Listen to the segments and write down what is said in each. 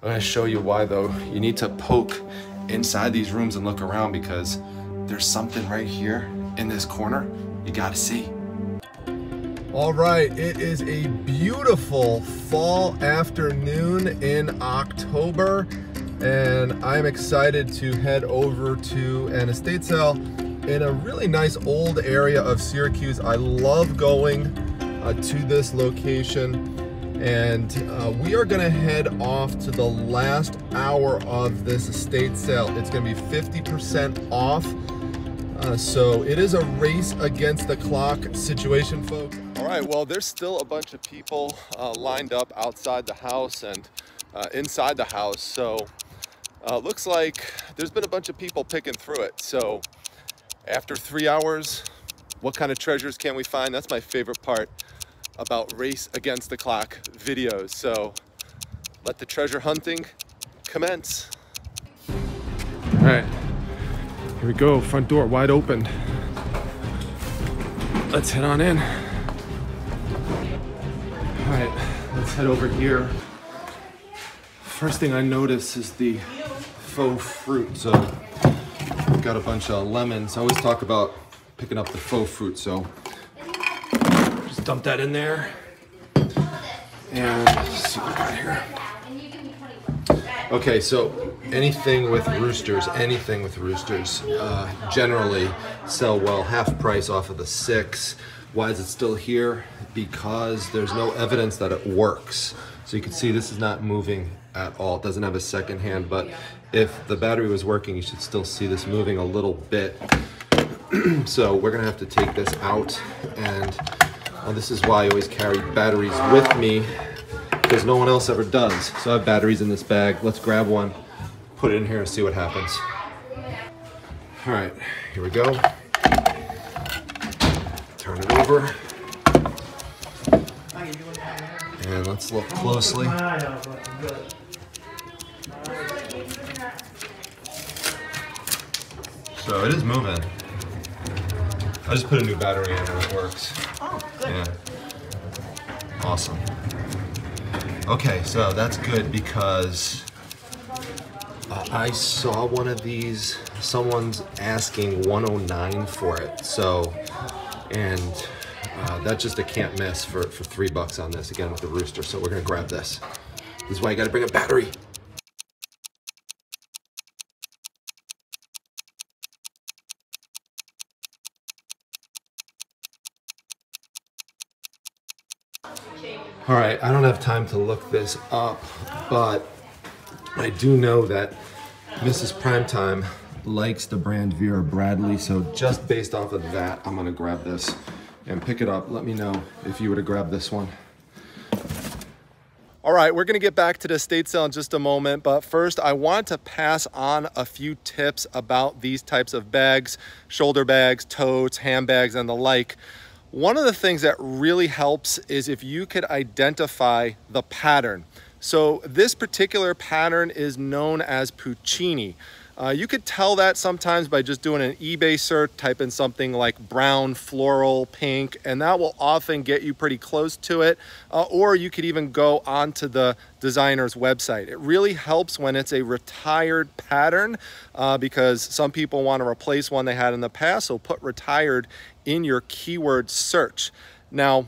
I'm gonna show you why though. You need to poke inside these rooms and look around because there's something right here in this corner you gotta see. All right, it is a beautiful fall afternoon in October, and I'm excited to head over to an estate sale in a really nice old area of Syracuse. I love going to this location, and we are gonna head off to the last hour of this estate sale. It's gonna be 50% off. So it is a race against the clock situation, folks. All right, well, there's still a bunch of people lined up outside the house and inside the house. So looks like there's been a bunch of people picking through it. So after 3 hours, what kind of treasures can we find? That's my favorite part about race against the clock videos. So let the treasure hunting commence. All right. Here we go, front door wide open. Let's head on in. All right, let's head over here. First thing I notice is the faux fruit. So we've got a bunch of lemons. I always talk about picking up the faux fruit. So just dump that in there. And let's see what we got here. Okay, so anything with roosters generally sell well, half price off of the 6. Why is it still here? Because there's no evidence that it works. So you can see this is not moving at all. It doesn't have a second hand, but if the battery was working, you should still see this moving a little bit. So we're gonna have to take this out, and this is why I always carry batteries with me, because no one else ever does. So I have batteries in this bag. Let's grab one, put it in here and see what happens. All right, here we go. Turn it over. And let's look closely. So it is moving. I just put a new battery in and it works. Oh, good. Yeah. Awesome. Okay, so that's good because I saw one of these, someone's asking $109 for it. So, and that's just a can't miss for $3 on this, again with the rooster. So we're gonna grab this. This is why you gotta bring a battery. All right, I don't have time to look this up, but I do know that Mrs. Primetime likes the brand Vera Bradley, so just based off of that, I'm gonna grab this and pick it up. Let me know if you would have grabbed this one. All right, we're gonna get back to the estate sale in just a moment, but first I want to pass on a few tips about these types of bags, shoulder bags, totes, handbags, and the like. One of the things that really helps is if you could identify the pattern. So this particular pattern is known as Puccini. You could tell that sometimes by just doing an eBay search, type in something like brown, floral, pink, and that will often get you pretty close to it. Or you could even go onto the designer's website. It really helps when it's a retired pattern because some people want to replace one they had in the past, so put retired in your keyword search. Now,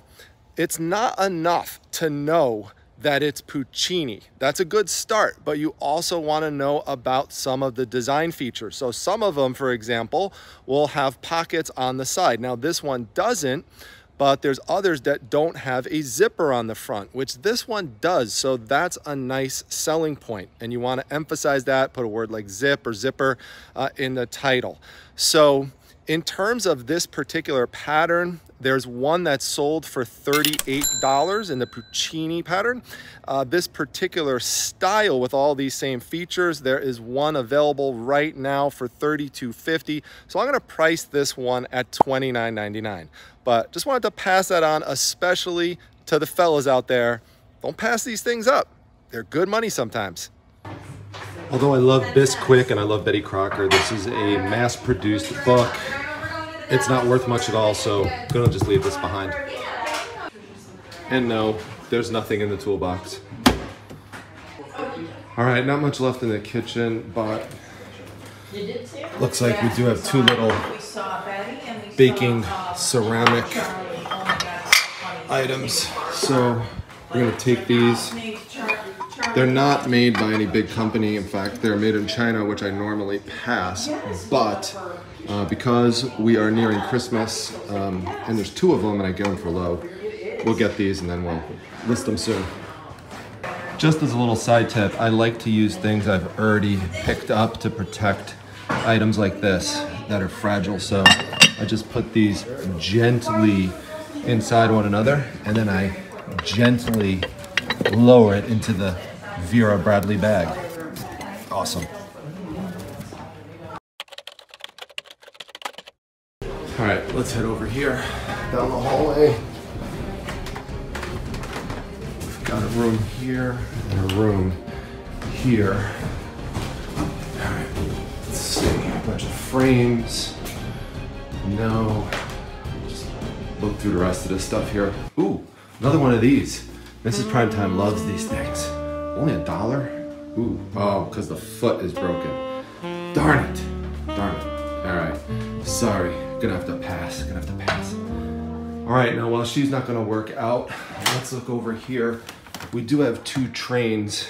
it's not enough to know that it's Puccini. That's a good start, but you also want to know about some of the design features. So some of them, for example, will have pockets on the side. Now this one doesn't, but there's others that don't have a zipper on the front, which this one does. So that's a nice selling point. And you want to emphasize that, put a word like zip or zipper in the title. So in terms of this particular pattern, there's one that's sold for $38 in the Puccini pattern. This particular style with all these same features, there is one available right now for $32.50. So I'm gonna price this one at $29.99. But just wanted to pass that on, especially to the fellas out there. Don't pass these things up. They're good money sometimes. Although I love Bisquick and I love Betty Crocker, this is a mass-produced book. It's not worth much at all, so I'm gonna just leave this behind. And no, there's nothing in the toolbox. All right, not much left in the kitchen, but looks like we do have two little baking ceramic items. So we're gonna take these. They're not made by any big company. In fact, they're made in China, which I normally pass. But because we are nearing Christmas, and there's two of them and I get them for low, we'll get these and then we'll list them soon. Just as a little side tip, I like to use things I've already picked up to protect items like this that are fragile. So I just put these gently inside one another and then I gently lower it into the Vera Bradley bag. Awesome. All right, let's head over here down the hallway. Got a room here and a room here. All right, let's see, a bunch of frames. No, just look through the rest of this stuff here. Ooh, another one of these. Mrs. Primetime loves these things. Only $1? Ooh, oh, because the foot is broken. Darn it, darn it. All right, sorry, gonna have to pass, All right, now while she's not gonna work out, let's look over here. We do have two trains.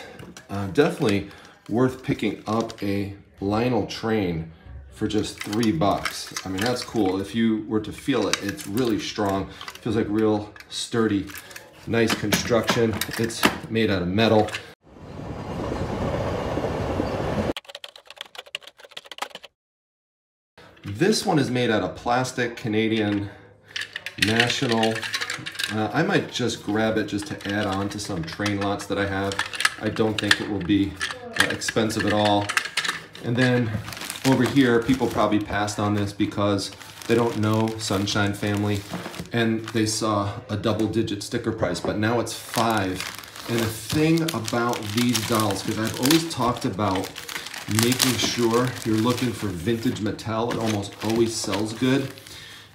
Definitely worth picking up a Lionel train for just $3. I mean, that's cool. If you were to feel it, it's really strong. Feels like real sturdy, nice construction. It's made out of metal. This one is made out of plastic, Canadian National. I might just grab it just to add on to some train lots that I have. I don't think it will be expensive at all. And then over here, people probably passed on this because they don't know Sunshine Family and they saw a double-digit sticker price, but now it's $5. And the thing about these dolls, because I've always talked about making sure you're looking for vintage Mattel, it almost always sells good.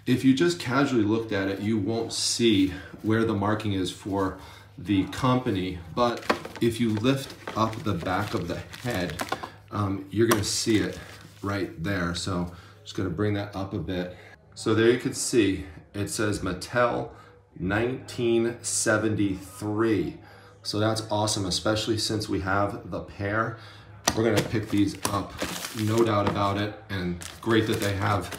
If you just casually looked at it, you won't see where the marking is for the company. But if you lift up the back of the head, you're gonna see it right there. So just gonna bring that up a bit. So there you can see, it says Mattel 1973. So that's awesome, especially since we have the pair. We're gonna pick these up, no doubt about it. And great that they have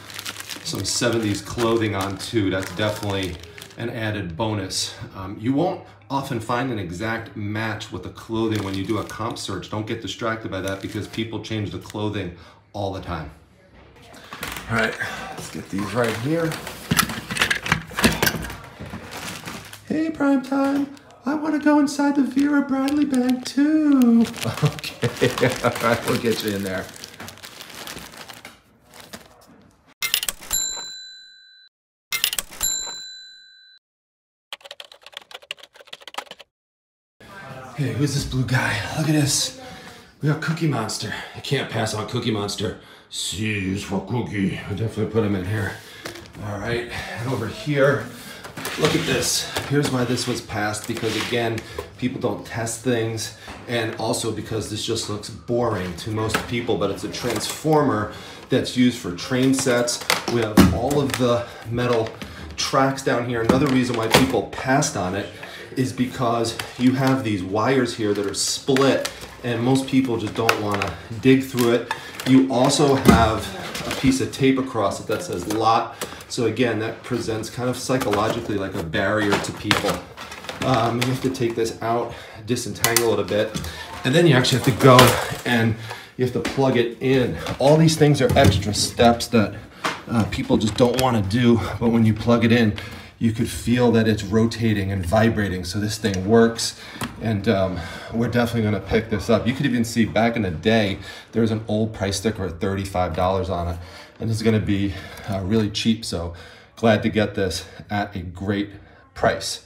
some 70s clothing on too. That's definitely an added bonus. You won't often find an exact match with the clothing when you do a comp search. Don't get distracted by that because people change the clothing all the time. All right, let's get these right here. Hey, Primetime, I want to go inside the Vera Bradley bag too. Okay, all right, we'll get you in there. Hey, who's this blue guy? Look at this. We got Cookie Monster. I can't pass on Cookie Monster. C is for Cookie. I'll definitely put him in here. All right, and over here, look at this. Here's why this was passed, because again, people don't test things, and also because this just looks boring to most people, but it's a transformer that's used for train sets. We have all of the metal tracks down here. Another reason why people passed on it is because you have these wires here that are split and most people just don't want to dig through it. You also have a piece of tape across it that says lot. So again, that presents kind of psychologically like a barrier to people. You have to take this out, disentangle it a bit, and then you actually have to go and you have to plug it in. All these things are extra steps that people just don't want to do, but when you plug it in, you could feel that it's rotating and vibrating, so this thing works, and we're definitely gonna pick this up. You could even see back in the day, there was an old price sticker at $35 on it, and it's gonna be really cheap, so glad to get this at a great price.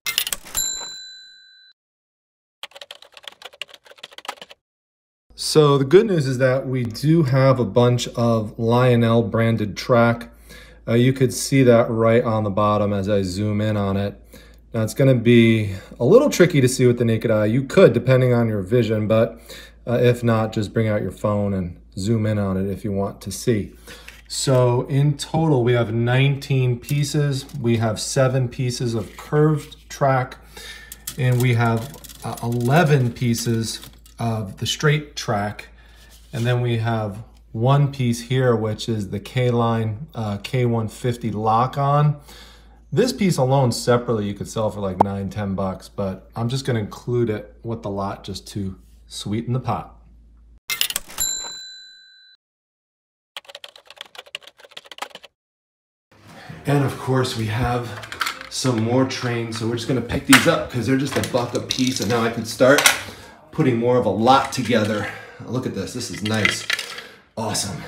So the good news is that we do have a bunch of Lionel branded track. You could see that right on the bottom as I zoom in on it. Now it's gonna be a little tricky to see with the naked eye. You could, depending on your vision, but If not, just bring out your phone and zoom in on it if you want to see. So in total, we have 19 pieces. We have 7 pieces of curved track, and we have 11 pieces of the straight track. And then we have 1 piece here, which is the K-Line K150 lock-on. This piece alone separately you could sell for like $9–10 bucks, but I'm just gonna include it with the lot just to sweeten the pot. And of course we have some more trains, so we're just gonna pick these up because they're just $1 a piece, and now I can start putting more of a lot together. Look at this, this is nice, awesome.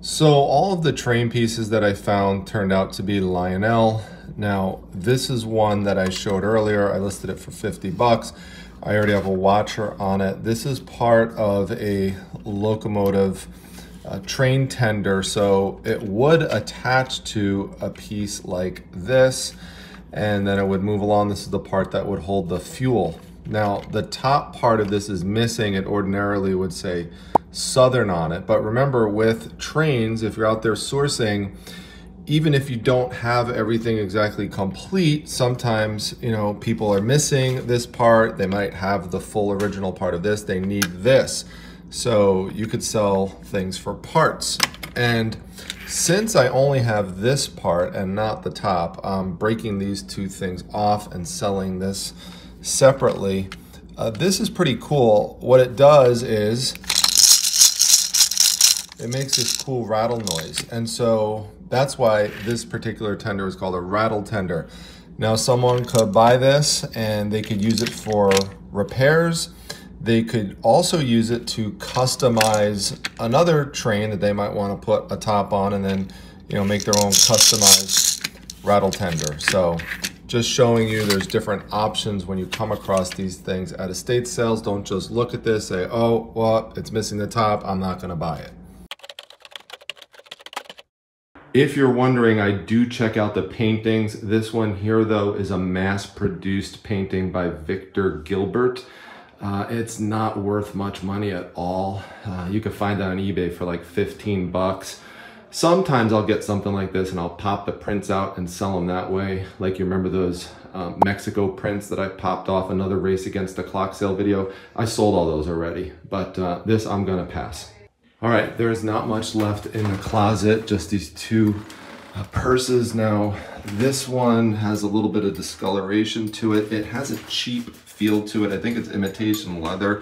So all of the train pieces that I found turned out to be Lionel. Now, this is one that I showed earlier. I listed it for 50 bucks. I already have a watcher on it. This is part of a locomotive train tender, so it would attach to a piece like this, and then it would move along. This is the part that would hold the fuel. Now, the top part of this is missing. It ordinarily would say Southern on it, but remember, with trains, if you're out there sourcing, even if you don't have everything exactly complete, sometimes, you know, people are missing this part. They might have the full original part of this. They need this. So you could sell things for parts. And since I only have this part and not the top, I'm breaking these 2 things off and selling this separately. This is pretty cool. What it does is it makes this cool rattle noise. And so that's why this particular tender is called a rattle tender. Now, someone could buy this and they could use it for repairs. They could also use it to customize another train that they might want to put a top on, and then, you know, make their own customized rattle tender. So just showing you there's different options when you come across these things at estate sales. Don't just look at this, say, oh, well, it's missing the top, I'm not gonna buy it. If you're wondering, I do check out the paintings. This one here, though, is a mass-produced painting by Victor Gilbert. It's not worth much money at all. You can find it on eBay for like 15 bucks. Sometimes I'll get something like this and I'll pop the prints out and sell them that way. Like, you remember those Mexico prints that I popped off another Race Against the Clock sale video? I sold all those already, but this I'm gonna pass. All right, there's not much left in the closet, just these 2 purses. Now, this one has a little bit of discoloration to it. It has a cheap feel to it. I think it's imitation leather.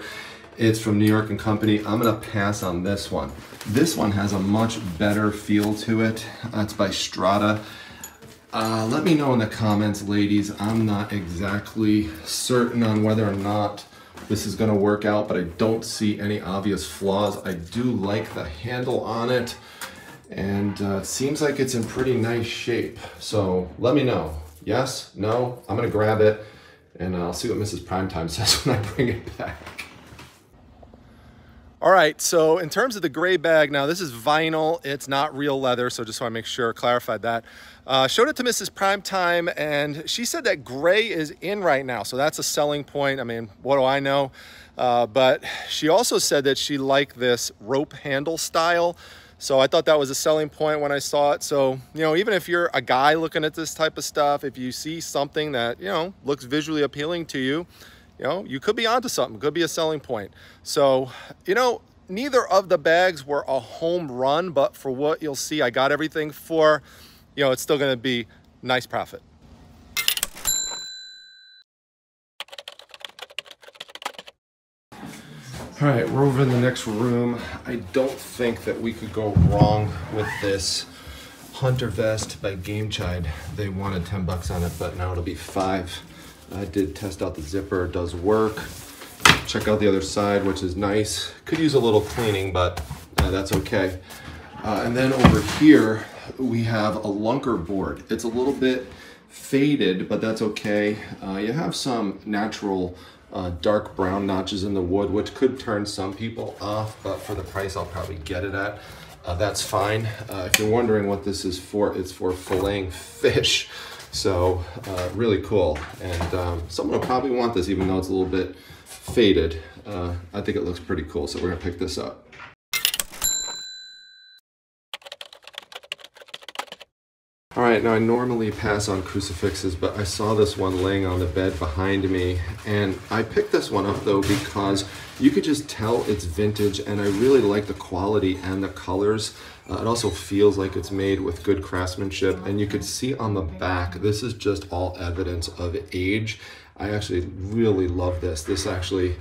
It's from New York & Company. I'm gonna pass on this one. This one has a much better feel to it. It's by Strata. Let me know in the comments, ladies. I'm not exactly certain on whether or not this is gonna work out, but I don't see any obvious flaws. I do like the handle on it, and it seems like it's in pretty nice shape. So let me know. Yes? No? I'm gonna grab it, and I'll see what Mrs. Primetime says when I bring it back. All right, so in terms of the gray bag, now this is vinyl, it's not real leather, so just want to make sure, clarified that. Showed it to Mrs. Primetime, and she said that gray is in right now, so that's a selling point. I mean, what do I know? But she also said that she liked this rope handle style, so I thought that was a selling point when I saw it. So, you know, even if you're a guy looking at this type of stuff, if you see something that, you know, looks visually appealing to you, you know, you could be onto something, could be a selling point. So, you know, neither of the bags were a home run, but for what you'll see, I got everything for, you know, it's still gonna be nice profit. All right, we're over in the next room. I don't think that we could go wrong with this Hunter vest by Game Chide. They wanted 10 bucks on it, but now it'll be 5. I did test out the zipper, it does work. Check out the other side, which is nice. Could use a little cleaning, but that's okay. And then over here, we have a lunker board. It's a little bit faded, but that's okay. You have some natural dark brown notches in the wood, which could turn some people off, but for the price I'll probably get it at, that's fine. If you're wondering what this is for, it's for filleting fish. So really cool, and someone will probably want this even though it's a little bit faded. I think it looks pretty cool, so we're gonna pick this up. All right, now I normally pass on crucifixes, but I saw this one laying on the bed behind me, and I picked this one up though because you could just tell it's vintage, and I really like the quality and the colors. It also feels like it's made with good craftsmanship, and you could see on the back, this is just all evidence of age. I actually really love this. This actually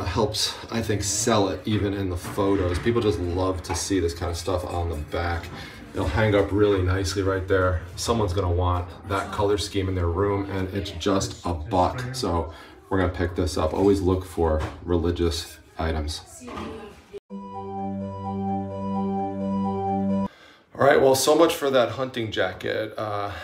helps, I think, sell it even in the photos. People just love to see this kind of stuff on the back. It'll hang up really nicely right there. Someone's gonna want that color scheme in their room, and it's just $1. So we're gonna pick this up. Always look for religious items. All right, well, so much for that hunting jacket.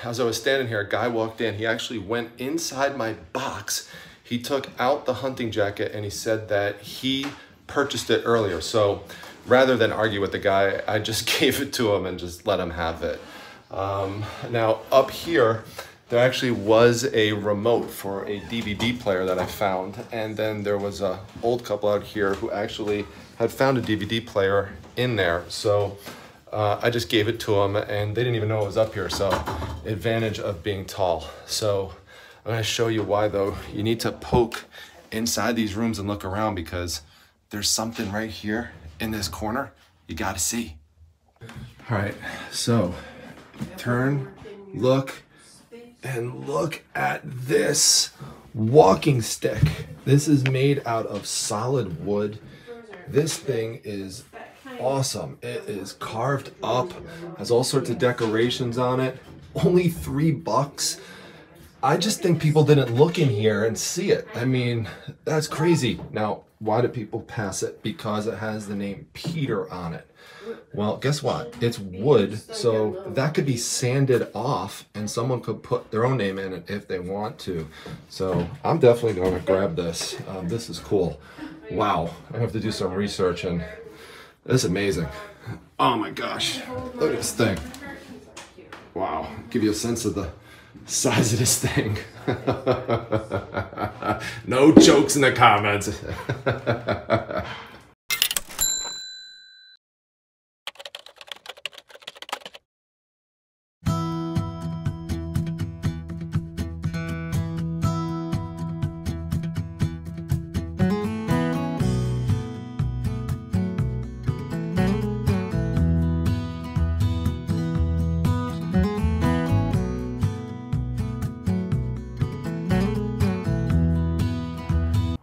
As I was standing here, a guy walked in. He actually went inside my box. He took out the hunting jacket and he said that he purchased it earlier. So rather than argue with the guy, I just gave it to him and just let him have it. Now up here, there actually was a remote for a DVD player that I found. And then there was an old couple out here who actually had found a DVD player in there. So I just gave it to them, and they didn't even know it was up here. So advantage of being tall. So I'm gonna show you why though. You need to poke inside these rooms and look around, because there's something right here in this corner you gotta see. All right, so turn, look, and look at this walking stick. This is made out of solid wood. This thing is awesome. It is carved up, has all sorts of decorations on it. Only $3. I just think people didn't look in here and see it. I mean, that's crazy. Now, why do people pass it? Because it has the name Peter on it. Well, guess what? It's wood, so that could be sanded off and someone could put their own name in it if they want to. So I'm definitely going to grab this. This is cool. Wow, I have to do some research, and it's amazing. Oh my gosh, look at this thing. Wow, give you a sense of the size of this thing. No jokes in the comments.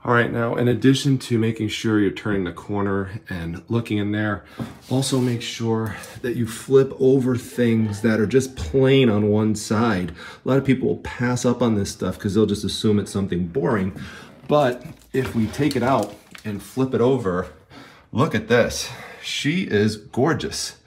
All right, now in addition to making sure you're turning the corner and looking in there, also make sure that you flip over things that are just plain on one side. A lot of people will pass up on this stuff because they'll just assume it's something boring. But if we take it out and flip it over, look at this. She is gorgeous.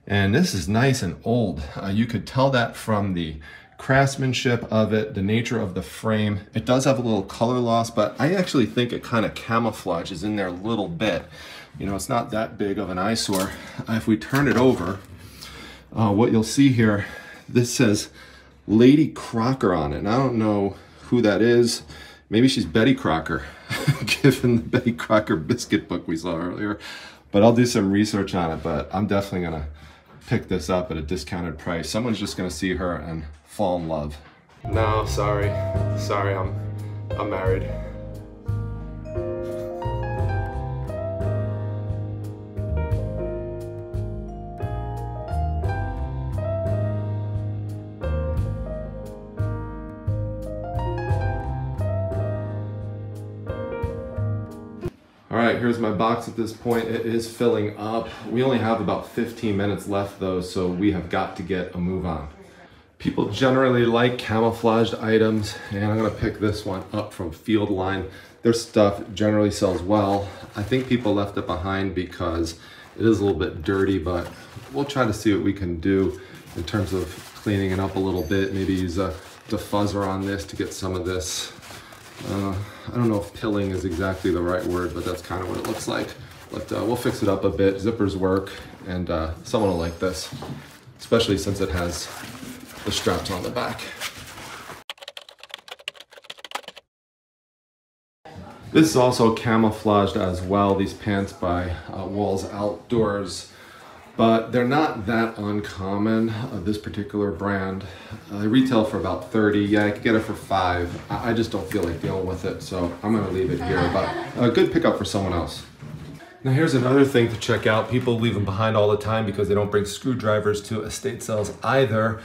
And this is nice and old. You could tell that from the craftsmanship of it, the nature of the frame. It does have a little color loss, but I actually think it kind of camouflages in there a little bit. You know, it's not that big of an eyesore. If we turn it over, what you'll see here, this says Lady Crocker on it. And I don't know who that is. Maybe she's Betty Crocker, given the Betty Crocker biscuit book we saw earlier. But I'll do some research on it, but I'm definitely gonna pick this up at a discounted price. Someone's just gonna see her and fall in love. No, sorry, I'm married. All right, here's my box at this point. It is filling up. We only have about 15 minutes left though, so we have got to get a move on. People generally like camouflaged items, and I'm gonna pick this one up from ULINE. Their stuff generally sells well. I think people left it behind because it is a little bit dirty, but we'll try to see what we can do in terms of cleaning it up a little bit. Maybe use a diffuser on this to get some of this I don't know if pilling is exactly the right word, but that's kind of what it looks like. But we'll fix it up a bit. Zippers work, and someone will like this, especially since it has the straps on the back. This is also camouflaged as well, these pants by Walls Outdoors, but they're not that uncommon of this particular brand. They retail for about 30. Yeah, I could get it for 5. I just don't feel like dealing with it, so I'm gonna leave it here, but a good pickup for someone else. Now here's another thing to check out. People leave them behind all the time because they don't bring screwdrivers to estate sales either.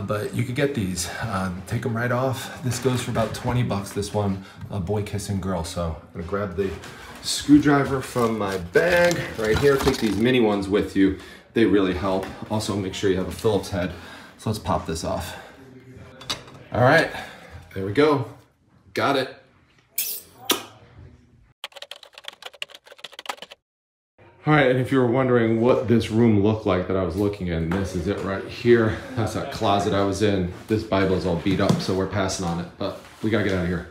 But you could get these, take them right off. This goes for about 20 bucks, this one, boy kissing girl. So I'm gonna grab the screwdriver from my bag right here. Take these mini ones with you. They really help. Also make sure you have a Phillips head. So let's pop this off. All right, there we go. Got it. All right, and if you were wondering what this room looked like that I was looking in, this is it right here. That's that closet I was in. This Bible is all beat up, so we're passing on it, but we gotta get out of here.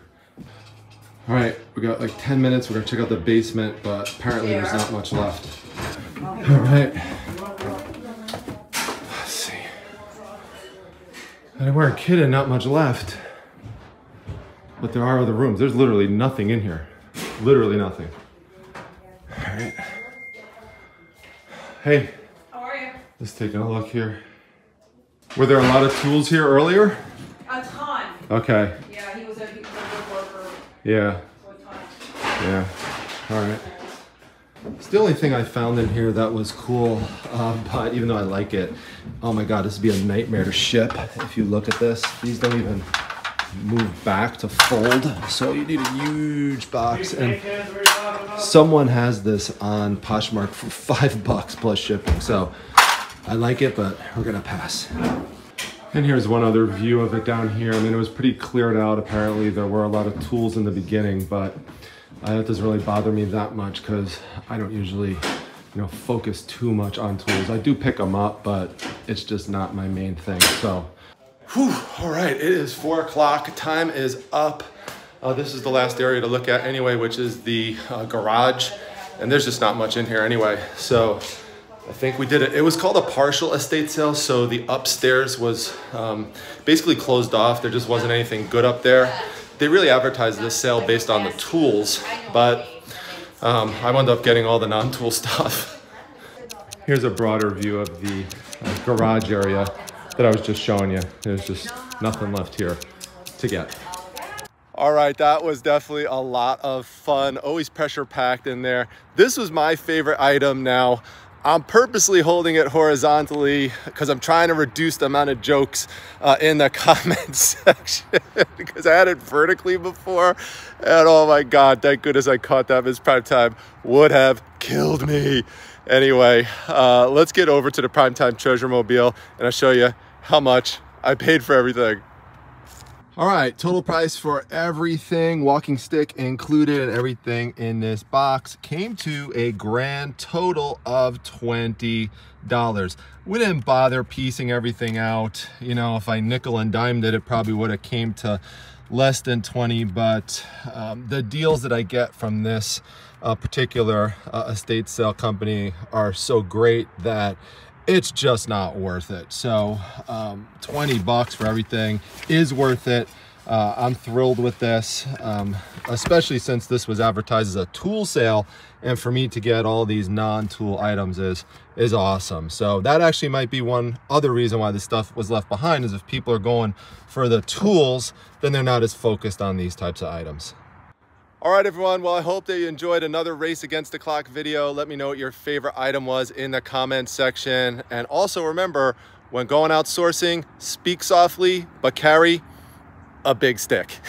All right, we got like 10 minutes. We're gonna check out the basement, but apparently there's not much left. All right. Let's see. And we're kidding, not much left. But there are other rooms. There's literally nothing in here. Literally nothing. All right. Hey. How are you? Just taking a look here. Were there a lot of tools here earlier? A ton. Okay. Yeah, he was a good worker. Yeah. So a ton. Yeah. All right. It's the only thing I found in here that was cool, but even though I like it, oh my God, this would be a nightmare to ship. If you look at this, these don't even move back to fold, so you need a huge box. And someone has this on Poshmark for $5 plus shipping, so I like it, but we're gonna pass. And here's one other view of it down here. I mean, it was pretty cleared out. Apparently there were a lot of tools in the beginning, but that doesn't really bother me that much because I don't usually, focus too much on tools. I do pick them up, but it's just not my main thing. So, whew, all right, it is 4 o'clock. Time is up. This is the last area to look at anyway, which is the garage. And there's just not much in here anyway. So I think we did it. It was called a partial estate sale. So the upstairs was basically closed off. There just wasn't anything good up there. They really advertised this sale based on the tools, but I wound up getting all the non-tool stuff. Here's a broader view of the garage area that I was just showing you. There's just nothing left here to get. All right, that was definitely a lot of fun. Always pressure packed in there. This was my favorite item now. I'm purposely holding it horizontally because I'm trying to reduce the amount of jokes in the comments section because I had it vertically before. And oh my God, thank goodness I caught that. Miss Primetime would have killed me. Anyway, let's get over to the Primetime Treasure Mobile and I'll show you how much I paid for everything. All right, total price for everything, walking stick included, and everything in this box came to a grand total of $20. We didn't bother piecing everything out. If I nickel and dimed it, it probably would have came to less than 20, but the deals that I get from this particular estate sale company are so great that it's just not worth it. So $20 for everything is worth it. I'm thrilled with this, especially since this was advertised as a tool sale, and for me to get all these non-tool items is awesome. So that actually might be one other reason why this stuff was left behind, is if people are going for the tools, then they're not as focused on these types of items. All right, everyone. Well, I hope that you enjoyed another Race Against the Clock video. Let me know what your favorite item was in the comments section. And also remember, when going out sourcing, speak softly, but carry a big stick.